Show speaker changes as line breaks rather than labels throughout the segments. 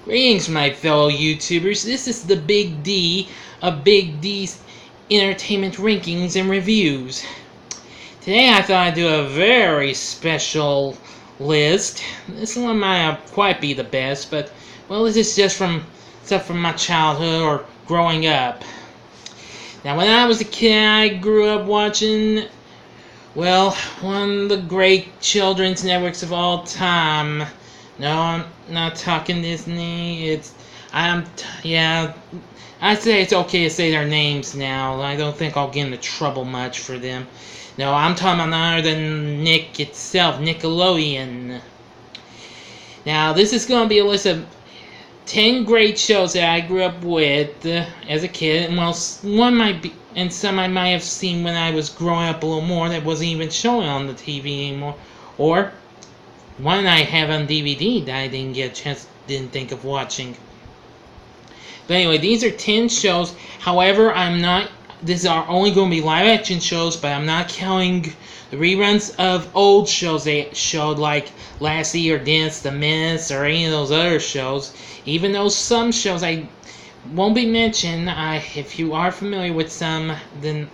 Greetings, my fellow YouTubers. This is the Big D of Big D's Entertainment Rankings and Reviews. Today I thought I'd do a very special list. This one might not quite be the best, but, well, this is just stuff from my childhood or growing up. Now, when I was a kid, I grew up watching, well, one of the great children's networks of all time. No, I'm not talking Disney. I'd say it's okay to say their names now. I don't think I'll get into trouble much for them. No, I'm talking about none other than Nick itself, Nickelodeon. Now, this is going to be a list of 10 great shows that I grew up with as a kid, and well, one might be, and some I might have seen when I was growing up a little more that wasn't even showing on the TV anymore, or one I have on DVD that I didn't think of watching. But anyway, these are 10 shows. However, these are only going to be live action shows, but I'm not counting the reruns of old shows they showed, like Lassie or Dance the Menace or any of those other shows. Even though some shows I won't be mentioned, if you are familiar with some, then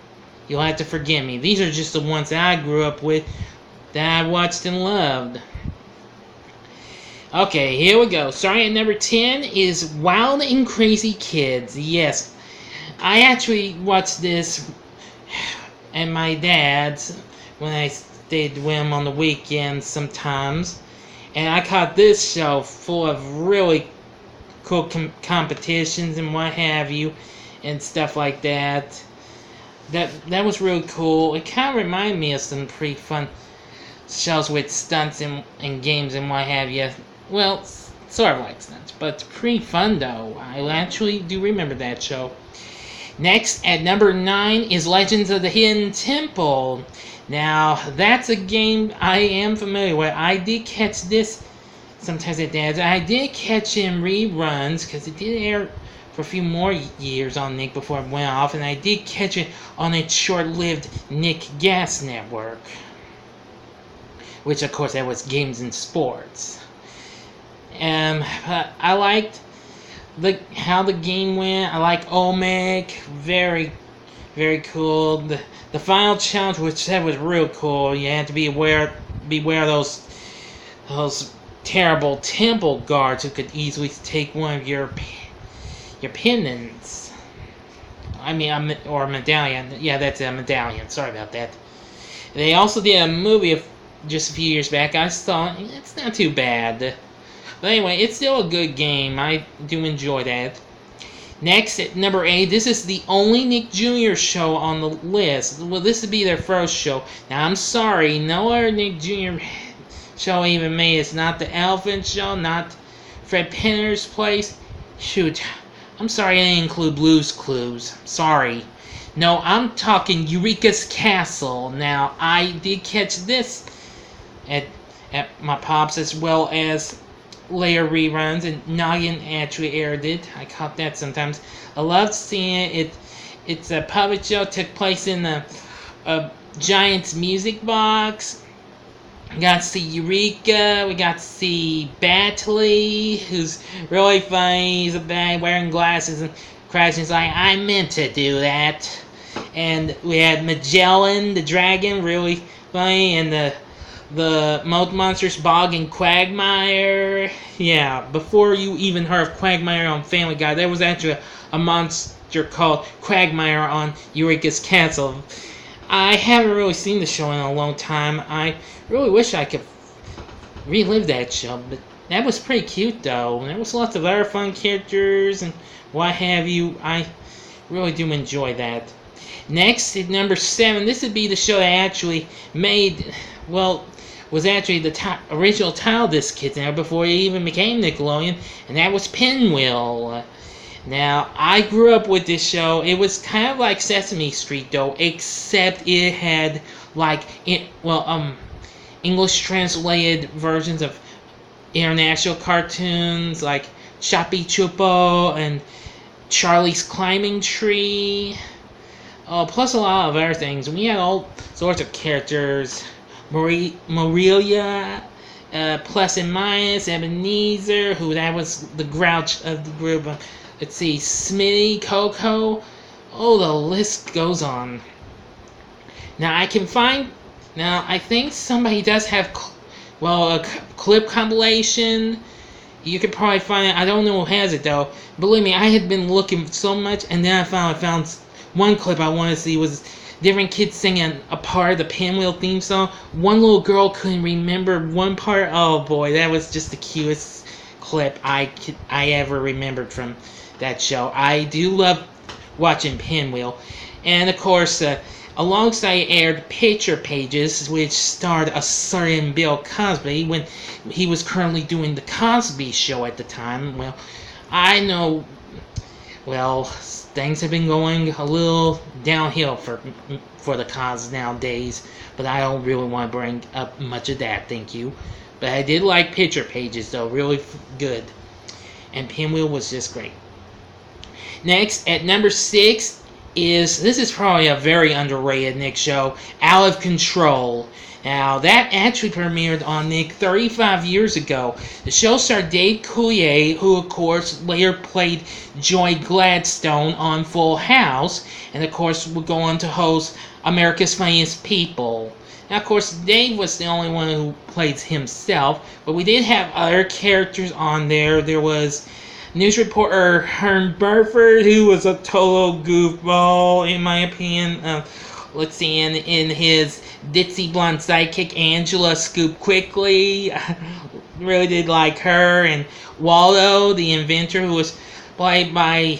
you'll have to forgive me. These are just the ones that I grew up with, that I watched and loved. Okay, here we go. Starting at number 10 is Wild and Crazy Kids. Yes, I actually watched this at my dad's when I stayed with him on the weekends sometimes. And I caught this show full of really cool competitions and what have you and stuff like that. That was really cool. It kind of reminded me of some pretty fun shows with stunts and games and what have you. Well, sort of like stunts, but it's pretty fun though. I actually do remember that show. Next, at number 9 is Legends of the Hidden Temple. Now, that's a game I am familiar with. I did catch this sometimes at Dad's. I did catch it in reruns, because it did air for a few more years on Nick before it went off, and I did catch it on its short-lived Nick Gas network, which, of course, that was Games and Sports. But I liked how the game went. I like Olmec, very, very cool. The final challenge, which that was real cool. You had to beware of those terrible temple guards who could easily take one of your pendants. Or medallion. Yeah, that's a medallion. Sorry about that. They also did a movie just a few years back. I saw it. It's not too bad. But anyway, it's still a good game. I do enjoy that. Next, at number 8, this is the only Nick Jr. show on the list. Well, this would be their first show. Now, I'm sorry, no other Nick Jr. show even made. It's not the Elephant Show, not Fred Penner's Place. Shoot, I'm sorry I didn't include Blue's Clues. Sorry. No, I'm talking Eurekas Castle. Now, I did catch this at my pop's, as well as later reruns, and Noggin actually aired it. I caught that sometimes. I loved seeing it. It's a puppet show. Took place in a Giant's music box. We got to see Eureka. We got to see Batley, who's really funny. He's a bad, wearing glasses and crashing. Like, I meant to do that. And we had Magellan, the dragon, really funny, and the Moat Monsters, Bog and Quagmire. Yeah, before you even heard of Quagmire on Family Guy, there was actually a monster called Quagmire on Eurekas Castle. I haven't really seen the show in a long time. I really wish I could relive that show, but that was pretty cute though. There was lots of other fun characters and what have you. I really do enjoy that. Next, at number 7, this would be the show that actually was actually the original title of this kid's now before it even became Nickelodeon, and that was Pinwheel. Now, I grew up with this show. It was kind of like Sesame Street, though, except it had English translated versions of international cartoons like Choppy Chupo and Charlie's Climbing Tree. Plus a lot of other things. We had all sorts of characters. Morelia Plus and Minus, Ebenezer, who that was the grouch of the group. Let's see, Smitty, Coco. Oh, the list goes on. Now I can find. Now I think somebody does have, a clip compilation. You could probably find it. I don't know who has it though. Believe me, I had been looking so much, and then I found one clip I wanted to see was different kids singing a part of the Pinwheel theme song. One little girl couldn't remember one part. Oh boy, that was just the cutest clip I ever remembered from that show. I do love watching Pinwheel, and of course, alongside aired Picture Pages, which starred a certain Bill Cosby when he was currently doing the Cosby Show at the time. Well, I know. Well, things have been going a little downhill for the cause nowadays, but I don't really want to bring up much of that, thank you. But I did like Picture Pages, though, really good. And Pinwheel was just great. Next, at number 6 this is probably a very underrated Nick show, Out of Control. Now, that actually premiered on Nick 35 years ago. The show starred Dave Coulier, who, of course, later played Joy Gladstone on Full House, and, of course, would go on to host America's Funniest People. Now, of course, Dave was the only one who played himself, but we did have other characters on there. There was news reporter Hearn Burford, who was a total goofball, in my opinion. Let's see, in his ditzy blonde sidekick, Angela Scoop Quickly. I really did like her. And Waldo, the inventor, who was played by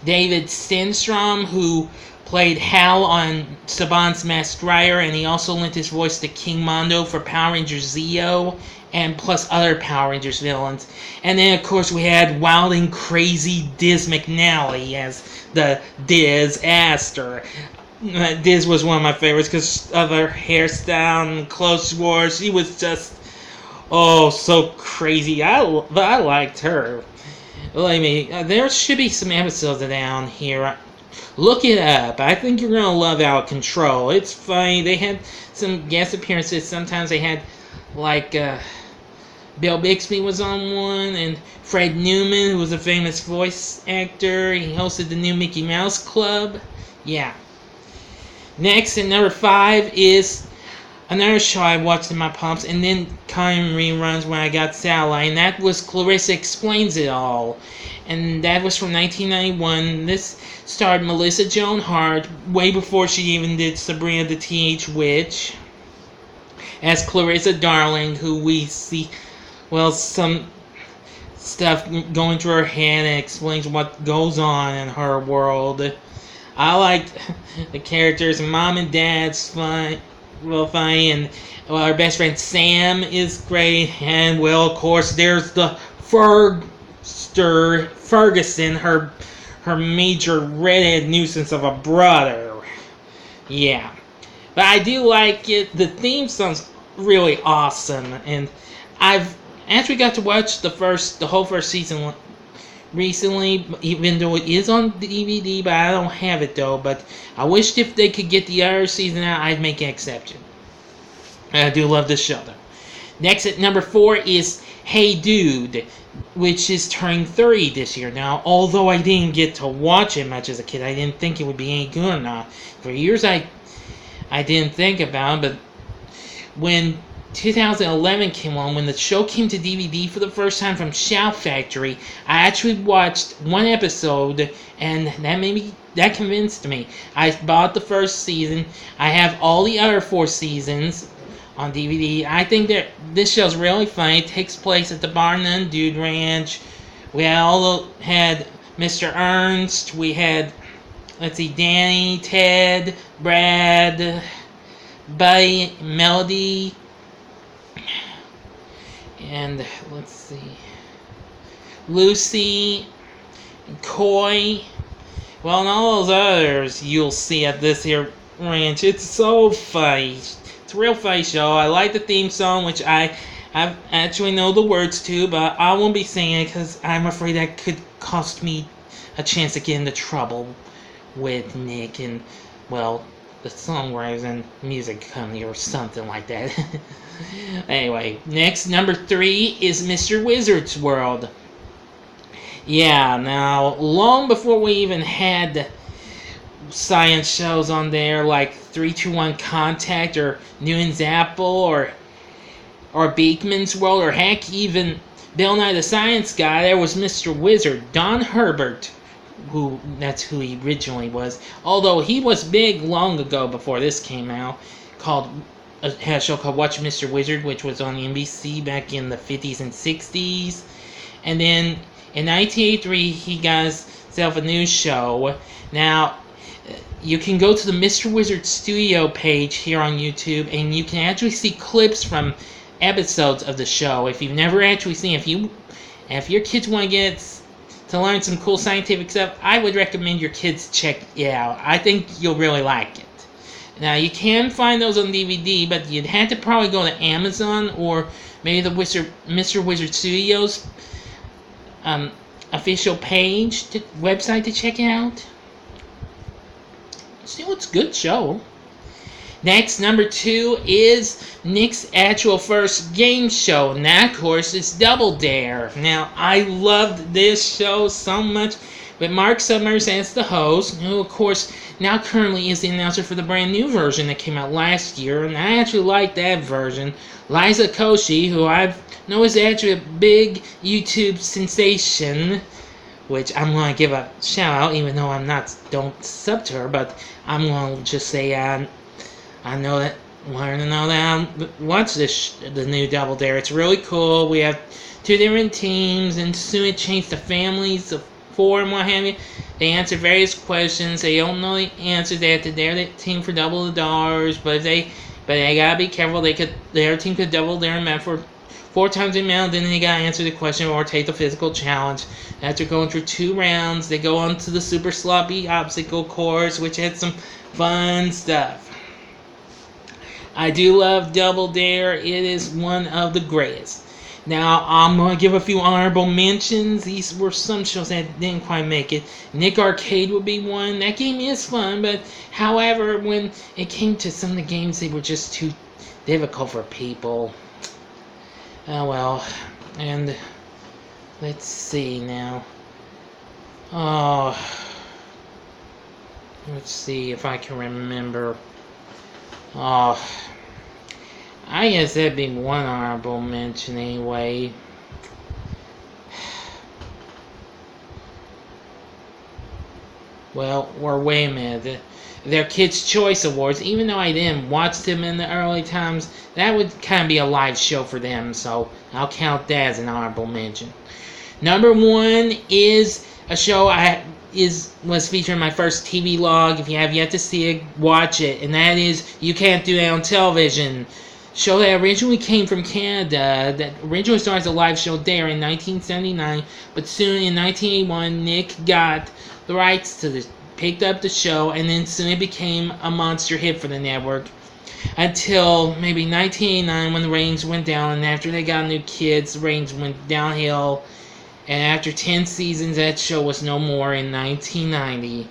David Stenstrom, who played Hal on Saban's Masked Rider, and he also lent his voice to King Mondo for Power Rangers Zeo, and plus other Power Rangers villains. And then, of course, we had wild and crazy Diz McNally as the Diz Aster. Diz was one of my favorites because of her hairstyle and clothes she wore. She was just, so crazy. I liked her. Believe me, there should be some episodes down here. Look it up. I think you're going to love Out of Control. It's funny. They had some guest appearances. Sometimes they had, Bill Bixby was on one, and Fred Newman, who was a famous voice actor. He hosted the new Mickey Mouse Club. Yeah. Next, at number 5, is another show I watched in my pumps, and then kind of reruns when I got satellite, and that was Clarissa Explains It All. And that was from 1991. This starred Melissa Joan Hart, way before she even did Sabrina the Teenage Witch, as Clarissa Darling, who we see, some stuff going through her head and explains what goes on in her world. I liked the characters. Mom and Dad's funny, and our best friend Sam is great. And, of course, there's the Ferguson, her major redhead nuisance of a brother. Yeah. But I do like it. The theme song's really awesome, and I've actually got to watch the whole first season recently, even though it is on DVD, but I don't have it though. But I wished if they could get the other season out, I'd make an exception. I do love this show though. Next at number 4 is Hey Dude, which is turning 30 this year. Now, although I didn't get to watch it much as a kid, I didn't think it would be any good or not. For years I didn't think about it, but when 2011 came on, when the show came to DVD for the first time from Shout Factory, I actually watched one episode, and that convinced me. I bought the first season. I have all the other 4 seasons on DVD. I think that this show's really funny. It takes place at the Bar None Dude Ranch. We had Mr. Ernst. We had, Danny, Ted, Brad, Buddy, Melody, and Lucy, Coy, and all those others you'll see at this here ranch. It's so funny. It's a real funny show. I like the theme song, which I actually know the words to, but I won't be singing it because I'm afraid that could cost me a chance to get into trouble with Nick and, the songwriters and music company or something like that. Anyway, next, number 3 is Mr. Wizard's World. Yeah, now, long before we even had science shows on there like 321 Contact or Newton's Apple or Beekman's World, or heck, even Bill Nye the Science Guy, there was Mr. Wizard, Don Herbert, that's who he originally was. Although he was big long ago before this came out, had a show called Watch Mr. Wizard, which was on NBC back in the 50s and 60s. And then in 1983, he got himself a new show. Now, you can go to the Mr. Wizard Studio page here on YouTube, and you can actually see clips from episodes of the show. If you've never actually seen it, if your kids want to get to learn some cool scientific stuff, I would recommend your kids check it out. I think you'll really like it. Now, you can find those on DVD, but you'd have to probably go to Amazon or maybe the Mr. Wizard Studios official website to check it out. Still, it's a good show. Next, number 2 is Nick's actual first game show. And that, of course, is Double Dare. Now, I loved this show so much, with Mark Summers as the host, who, of course, now currently is the announcer for the brand new version that came out last year, and I actually like that version. Liza Koshy, who I know is actually a big YouTube sensation, which I'm going to give a shout out, even though don't sub to her, but I'm going to just say I know that, learn to know that I watch the new Double Dare. It's really cool. We have 2 different teams, and soon it changed to families of 4 and what have you. They answer various questions. They don't know the answers. They have to dare the team for double the dollars, but they gotta be careful. Their team could double their amount for 4 times the amount. Then they gotta answer the question or take the physical challenge. After going through 2 rounds, they go on to the super sloppy obstacle course, which had some fun stuff. I do love Double Dare. It is one of the greatest. Now, I'm going to give a few honorable mentions. These were some shows that didn't quite make it. Nick Arcade would be one. That game is fun, but however, when it came to some of the games, they were just too difficult for people. Oh well. And let's see now. Oh, let's see if I can remember. Oh, I guess that'd be one honorable mention anyway. Well, or wait a minute. Their Kids' Choice Awards, even though I didn't watch them in the early times, that would kind of be a live show for them, so I'll count that as an honorable mention. Number 1 is a show was featured in my first TV log. If you have yet to see it, watch it. And that is You Can't Do That on Television. Show that originally came from Canada, that originally started as a live show there in 1979, but soon in 1981, Nick got the rights to picked up the show, and then soon it became a monster hit for the network. Until maybe 1989 when the ratings went down, and after they got new kids, the ratings went downhill. And after 10 seasons, that show was no more in 1990.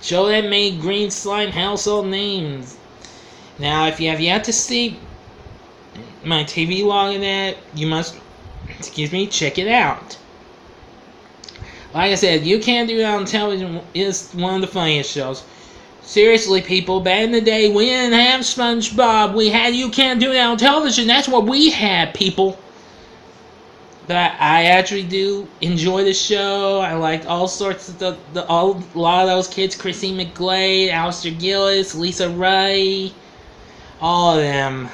Show that made Green Slime household names. Now, if you have yet to see my TV log of that, you must, check it out. Like I said, You Can't Do That on Television is one of the funniest shows. Seriously, people, back in the day, we didn't have SpongeBob. We had You Can't Do That on Television. That's what we had, people. But I actually do enjoy the show. I liked all sorts of a lot of those kids. Chrissy McGlade, Alistair Gillis, Lisa Ray, all of them.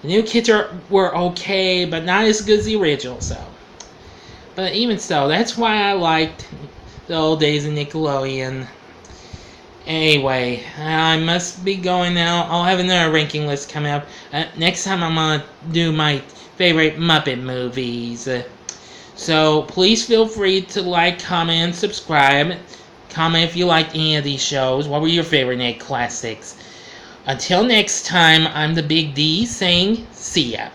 The new kids were okay, but not as good as the original. But even so, that's why I liked the old days of Nickelodeon. Anyway, I must be going now. I'll have another ranking list coming up. Next time I'm going to do my favorite Muppet movies. So please feel free to like, comment, and subscribe. Comment if you liked any of these shows. What were your favorite Nick classics? Until next time, I'm the Big D saying see ya.